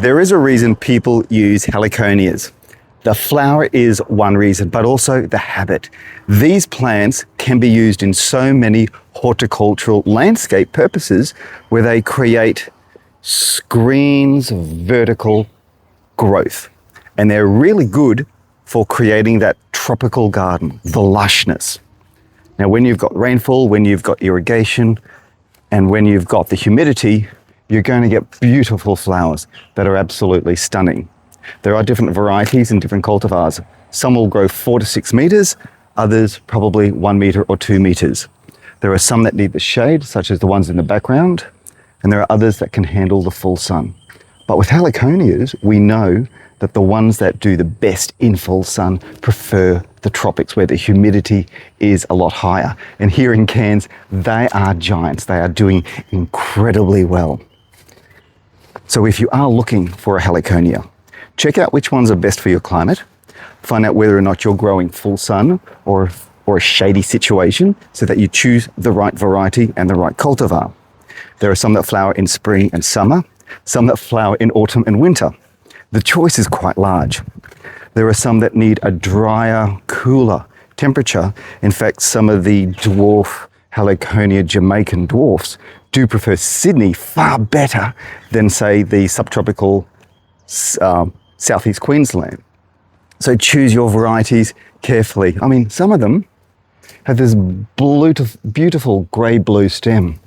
There is a reason people use heliconias. The flower is one reason, but also the habit. These plants can be used in so many horticultural landscape purposes where they create screens of vertical growth. And they're really good for creating that tropical garden, the lushness. Now, when you've got rainfall, when you've got irrigation, and when you've got the humidity, you're going to get beautiful flowers that are absolutely stunning. There are different varieties and different cultivars. Some will grow 4 to 6 meters, others probably 1 meter or 2 meters. There are some that need the shade, such as the ones in the background, and there are others that can handle the full sun. But with heliconias, we know that the ones that do the best in full sun prefer the tropics where the humidity is a lot higher. And here in Cairns, they are giants. They are doing incredibly well. So if you are looking for a heliconia, check out which ones are best for your climate. Find out whether or not you're growing full sun or a shady situation so that you choose the right variety and the right cultivar. There are some that flower in spring and summer, some that flower in autumn and winter. The choice is quite large. There are some that need a drier, cooler temperature. In fact, some of the dwarf Heliconia Jamaican dwarfs do prefer Sydney far better than, say, the subtropical southeast Queensland. So choose your varieties carefully. I mean, some of them have this beautiful grey-blue stem.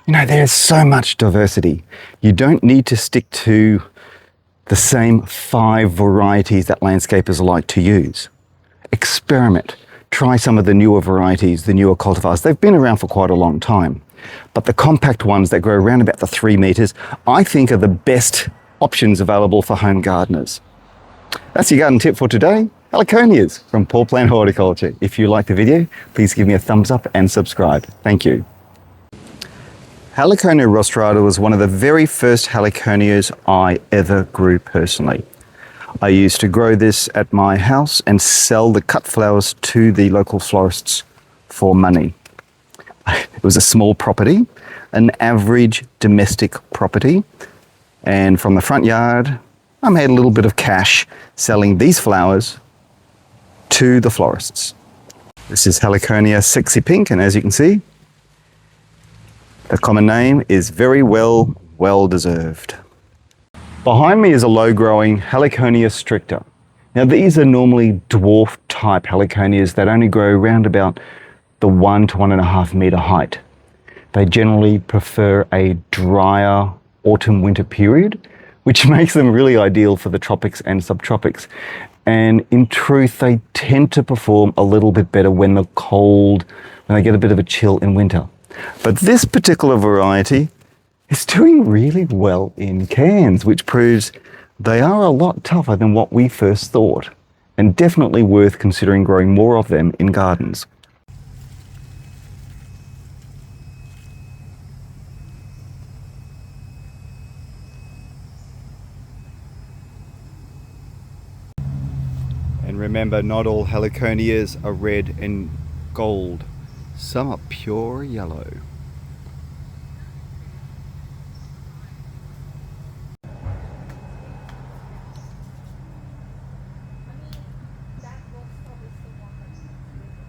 You know, there's so much diversity. You don't need to stick to the same 5 varieties that landscapers like to use. Experiment. Try some of the newer varieties, the newer cultivars. They've been around for quite a long time. But the compact ones that grow around about the 3 meters, I think are the best options available for home gardeners. That's your garden tip for today. Heliconias from Paul Plant Horticulture. If you liked the video, please give me a thumbs up and subscribe. Thank you. Heliconia rostrata was one of the very first heliconias I ever grew personally. I used to grow this at my house and sell the cut flowers to the local florists for money. It was a small property, an average domestic property, and from the front yard, I made a little bit of cash selling these flowers to the florists. This is Heliconia Sexy Pink, and as you can see, the common name is very well deserved. Behind me is a low-growing Heliconia stricta. Now these are normally dwarf type heliconias that only grow around about the 1 to 1.5 meter height. They generally prefer a drier autumn-winter period, which makes them really ideal for the tropics and subtropics. And in truth, they tend to perform a little bit better when they get a bit of a chill in winter. But this particular variety is doing really well in Cairns, which proves they are a lot tougher than what we first thought, and definitely worth considering growing more of them in gardens. And remember, not all heliconias are red and gold. Some are pure yellow.